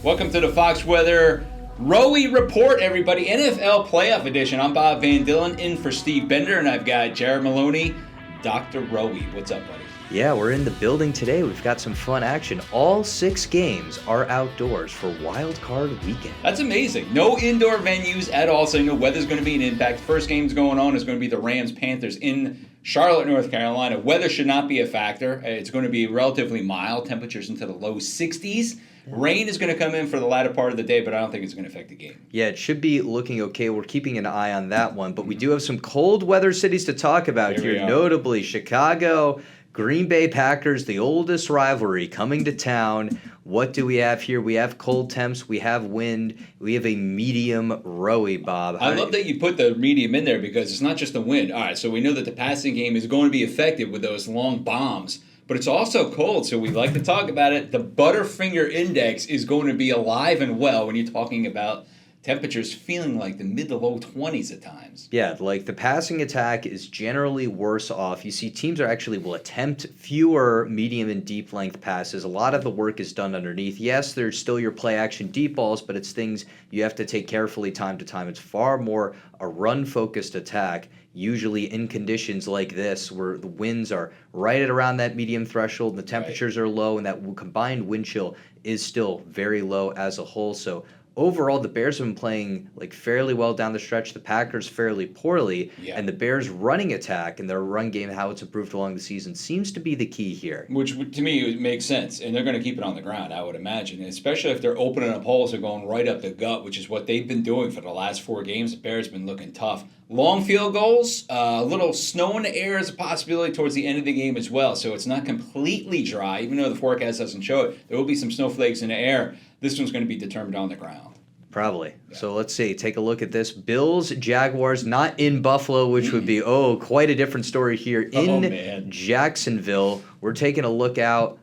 Welcome to the Fox Weather ROWI Report, everybody. NFL Playoff Edition. I'm Bob Van Dillen, in for Steve Bender, and I've got Jared Maloney, Dr. ROWI. What's up, buddy? Yeah, we're in the building today. We've got some fun action. All 6 games are outdoors for Wildcard weekend. That's amazing. No indoor venues at all, so you know weather's going to be an impact. First game's going on is going to be the Rams-Panthers in Charlotte, North Carolina. Weather should not be a factor. It's going to be relatively mild, temperatures into the low 60s. Rain is going to come in for the latter part of the day, but I don't think it's going to affect the game. Yeah, it should be looking okay. We're keeping an eye on that one, but we do have some cold weather cities to talk about here, notably Chicago, Green Bay Packers, the oldest rivalry coming to town. What do we have here? We have cold temps, we have wind, we have a medium ROWI, Bob. I love that you put the medium in there because it's not just the wind. All right, so we know that the passing game is going to be affected with those long bombs. But it's also cold, so we like to talk about it. The Butterfinger Index is going to be alive and well when you're talking about temperatures feeling like the mid to low 20s at times. Yeah, like the passing attack is generally worse off. You see teams will attempt fewer medium and deep length passes. A lot of the work is done underneath. Yes, there's still your play action deep balls, but it's things you have to take carefully time to time. It's far more a run-focused attack, usually in conditions like this where the winds are right at around that medium threshold, and the temperatures are low, and that combined wind chill is still very low as a whole. So overall, the Bears have been playing fairly well down the stretch. The Packers fairly poorly, and the Bears' running attack and their run game, how it's improved along the season, seems to be the key here. Which, to me, makes sense, and they're going to keep it on the ground, I would imagine, especially if they're opening up holes or going right up the gut, which is what they've been doing for the last 4 games. The Bears have been looking tough. Long field goals, a little snow in the air is a possibility towards the end of the game as well, so it's not completely dry, even though the forecast doesn't show it. There will be some snowflakes in the air. This one's going to be determined on the ground. Probably. Yeah. So let's see. Take a look at this. Bills, Jaguars, not in Buffalo, which would be, quite a different story here. In Jacksonville, we're taking a look out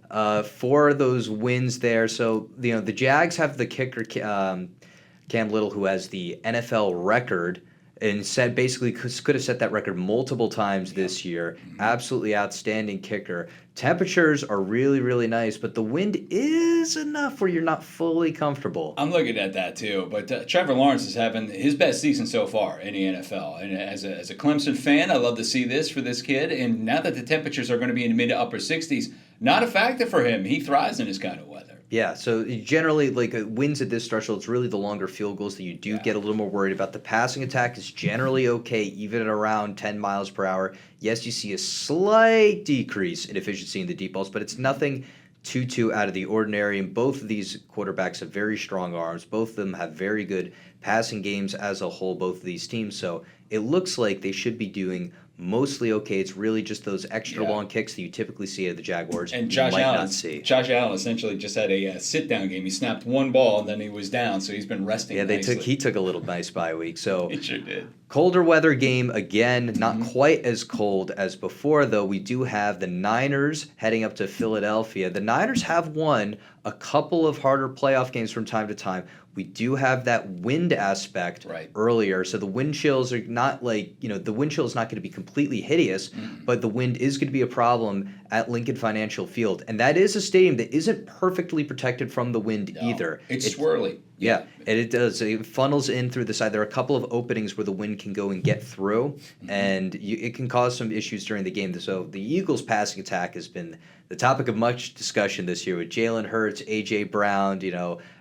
for those wins there. So, the Jags have the kicker, Cam Little, who has the NFL record, and basically could have set that record multiple times this year. Absolutely outstanding kicker. Temperatures are really, really nice, but the wind is enough where you're not fully comfortable. I'm looking at that too, but Trevor Lawrence is having his best season so far in the NFL. And as a Clemson fan, I love to see this for this kid. And now that the temperatures are going to be in the mid to upper 60s, not a factor for him. He thrives in this kind of weather. Yeah, so generally, wins at this threshold, it's really the longer field goals that you do get a little more worried about. The passing attack is generally okay, even at around 10 miles per hour. Yes, you see a slight decrease in efficiency in the deep balls, but it's nothing too out of the ordinary. And both of these quarterbacks have very strong arms. Both of them have very good passing games as a whole, both of these teams. So it looks like they should be doing mostly okay. It's really just those extra long kicks that you typically see at the Jaguars. And Josh Allen essentially just had a sit-down game. He snapped one ball, and then he was down, so he's been resting nicely. He took a little nice bye week. So he sure did. Colder weather game again, not quite as cold as before, though. We do have the Niners heading up to Philadelphia. The Niners have won a couple of harder playoff games from time to time. We do have that wind aspect earlier, so the wind chills are not the wind chill is not going to be completely hideous, but the wind is going to be a problem at Lincoln Financial Field. And that is a stadium that isn't perfectly protected from the wind either. It's swirly. Yeah, and it does. It funnels in through the side. There are a couple of openings where the wind can go and get through, and it can cause some issues during the game. So the Eagles' passing attack has been the topic of much discussion this year with Jalen Hurts, A.J. Brown.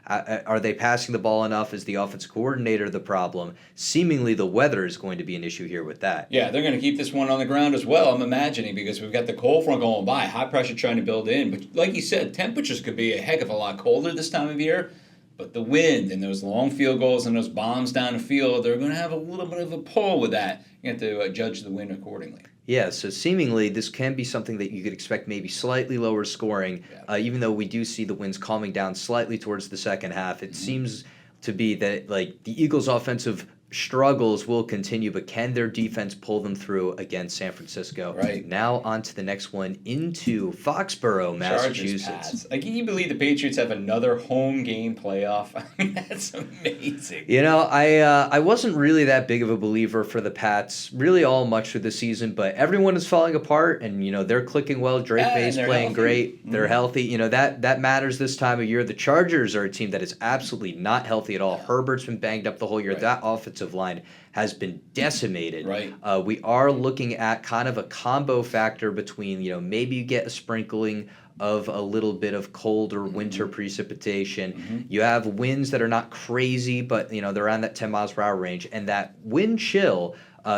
Are they passing the ball enough? Is the offensive coordinator the problem? Seemingly the weather is going to be an issue here with that. Yeah, they're going to keep this one on the ground as well, I'm imagining, because we've got the cold front going by, high pressure trying to build in. But like you said, temperatures could be a heck of a lot colder this time of year. But the wind and those long field goals and those bombs down the field, they're going to have a little bit of a pull with that. You have to judge the wind accordingly. Yeah, so seemingly this can be something that you could expect maybe slightly lower scoring, even though we do see the winds calming down slightly towards the second half. It seems to be that the Eagles' offensive struggles will continue, but can their defense pull them through against San Francisco? Right. Now on to the next one into Foxborough, Massachusetts. Chargers, Pats. Like, can you believe the Patriots have another home game playoff? I mean, that's amazing. You know, I wasn't really that big of a believer for the Pats, really all much through the season, but everyone is falling apart, and, you know, they're clicking well. Drake May's playing healthy. great. They're healthy. You know, that matters this time of year. The Chargers are a team that is absolutely not healthy at all. Herbert's been banged up the whole year. Right. That offensive line has been decimated. Right. We are looking at kind of a combo factor between, you know, maybe you get a sprinkling of a little bit of cold or winter precipitation. You have winds that are not crazy, but, you know, they're around that 10 miles per hour range. And that wind chill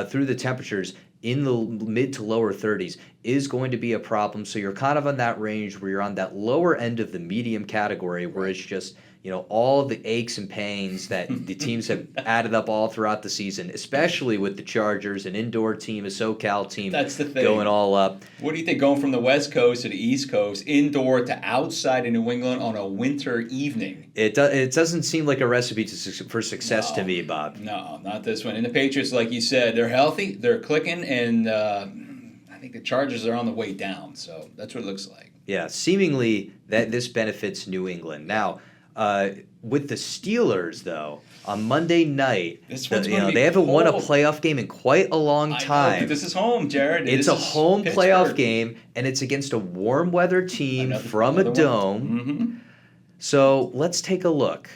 through the temperatures in the mid to lower 30s is going to be a problem. So you're kind of on that range where you're on that lower end of the medium category where it's just, you know, all the aches and pains that the teams have added up all throughout the season, especially with the Chargers, an indoor team, a SoCal team. That's the thing. Going all up. What do you think going from the West Coast to the East Coast, indoor to outside in New England on a winter evening? It doesn't seem like a recipe for success to me, Bob. No, not this one. And the Patriots, like you said, they're healthy, they're clicking, and I think the Chargers are on the way down. So that's what it looks like. Yeah, seemingly that this benefits New England. Now, with the Steelers, though, on Monday night, they haven't won a playoff game in quite a long time. I know, this is home, Jared. It's a home playoff game, and it's against a warm weather team from a dome. So let's take a look.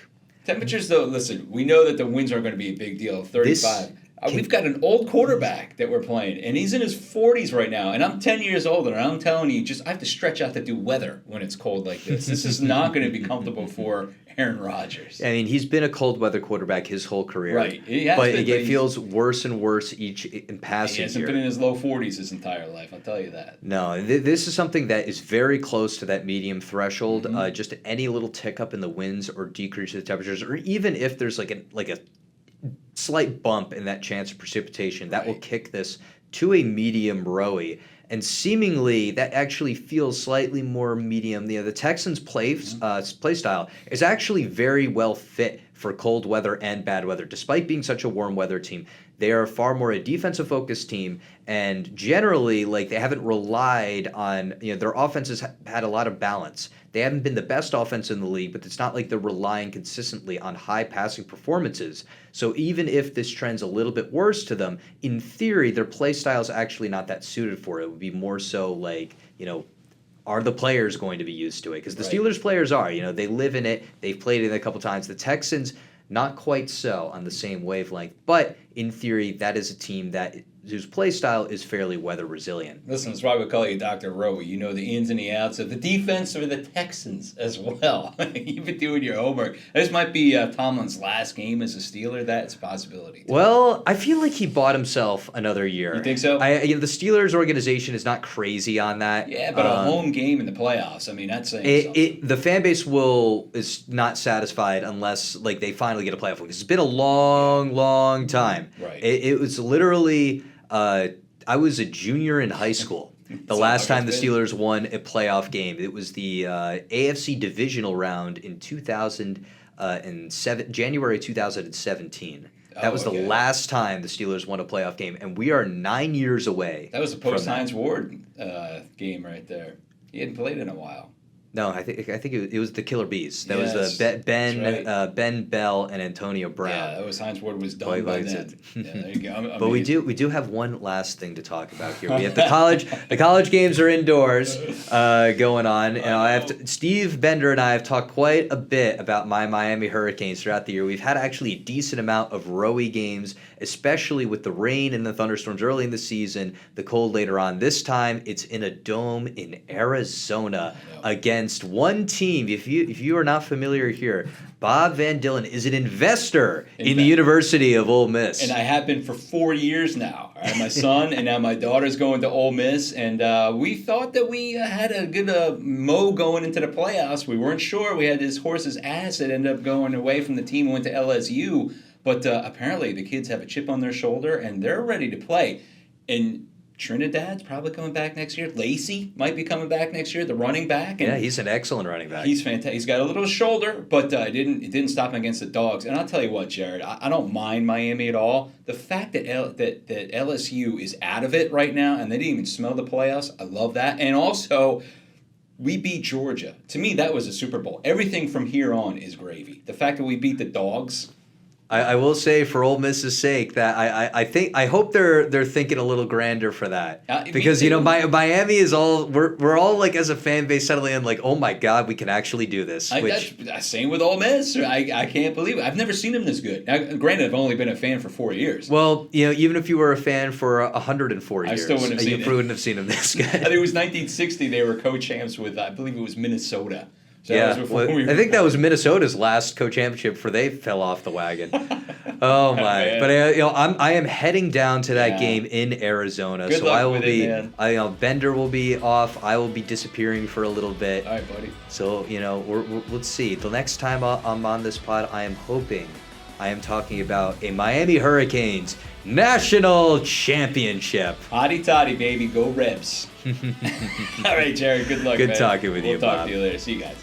Temperatures, though, listen, we know that the winds aren't going to be a big deal. 35. We've got an old quarterback that we're playing, and he's in his 40s right now, and I'm 10 years older, and I'm telling you, I have to stretch out to do weather when it's cold like this. This is not going to be comfortable for Aaron Rodgers. I mean, he's been a cold weather quarterback his whole career. Right. But it feels worse and worse in passing He hasn't been in his low 40s his entire life, I'll tell you that. No, this is something that is very close to that medium threshold. Just any little tick up in the winds or decrease in the temperatures, or even if there's like a slight bump in that chance of precipitation, that will kick this to a medium ROWI. And seemingly, that actually feels slightly more medium. You know, the Texans' play style is actually very well fit for cold weather and bad weather. Despite being such a warm weather team, they are far more a defensive-focused team, and generally, like, they haven't relied on, you know, their offense has had a lot of balance. They haven't been the best offense in the league, but it's not like they're relying consistently on high passing performances. So even if this trend's a little bit worse to them, in theory, their play style is actually not that suited for it. It would be more so like, you know, are the players going to be used to it? Because the Steelers players are, you know, they live in it. They've played it a couple times. The Texans, not quite so on the same wavelength. But in theory, that is a team whose play style is fairly weather resilient. Listen, that's why we call you Dr. ROWI. You know the ins and the outs of the defense or the Texans as well. You've been doing your homework. This might be Tomlin's last game as a Steeler. That's a possibility. Well, I feel like he bought himself another year. You think so? The Steelers organization is not crazy on that. Yeah, but a home game in the playoffs, I mean, that's saying something. The fan base is not satisfied unless like they finally get a playoff win. It's been a long time. Right. It was literally I was a junior in high school the last time the Steelers won a playoff game. It was the AFC divisional round in 2007, January 2017. That was the last time the Steelers won a playoff game, and we are 9 years away. That was a post-Hines Ward game right there. He hadn't played in a while. No, I think it was the Killer Bees. That was Ben Bell and Antonio Brown. Yeah, that was Hines Ward was done by then. Yeah, there you go. But we do have one last thing to talk about here. We have the college games are indoors going on. And Steve Bender and I have talked quite a bit about my Miami Hurricanes throughout the year. We've had actually a decent amount of ROWI games, especially with the rain and the thunderstorms early in the season, the cold later on. This time it's in a dome in Arizona against one team. If you are not familiar here, Bob Van Dillen is an investor in the University of Ole Miss. And I have been for 4 years now. All right, my son and now my daughter's going to Ole Miss, and we thought that we had a good mo going into the playoffs. We weren't sure. We had this horse's ass that ended up going away from the team and went to LSU. But apparently the kids have a chip on their shoulder, and they're ready to play. And Trinidad's probably coming back next year. Lacey might be coming back next year, the running back. And yeah, he's an excellent running back. he's fantastic. He's got a little shoulder, but it didn't stop him against the Dogs. And I'll tell you what, Jared, I don't mind Miami at all. The fact that that LSU is out of it right now and they didn't even smell the playoffs, I love that. And also, we beat Georgia. To me, that was a Super Bowl. Everything from here on is gravy. The fact that we beat the Dogs. I will say, for Ole Miss's sake, that I hope they're thinking a little grander for that, because Miami is all we're all like, as a fan base, settling in like, oh my God, we can actually do this. Same with Ole Miss. I can't believe it. I've never seen them this good. Now, granted, I've only been a fan for 4 years. Well, even if you were a fan for 104 years, I still wouldn't have seen it. You wouldn't have seen them this good. I think it was 1960. They were co-champs with, I believe it was Minnesota. So yeah, I think that was Minnesota's last co-championship before they fell off the wagon. Oh my! But I am heading down to that game in Arizona. Good luck I will with be. it, man. Bender will be off. I will be disappearing for a little bit. All right, buddy. So let's see. The next time I'm on this pod, I am hoping I am talking about a Miami Hurricanes national championship. Hotty toddy, baby, go Rebs. All right, Jared. Good luck. Good man. talking with you, We'll talk Bob. to you later. See you guys.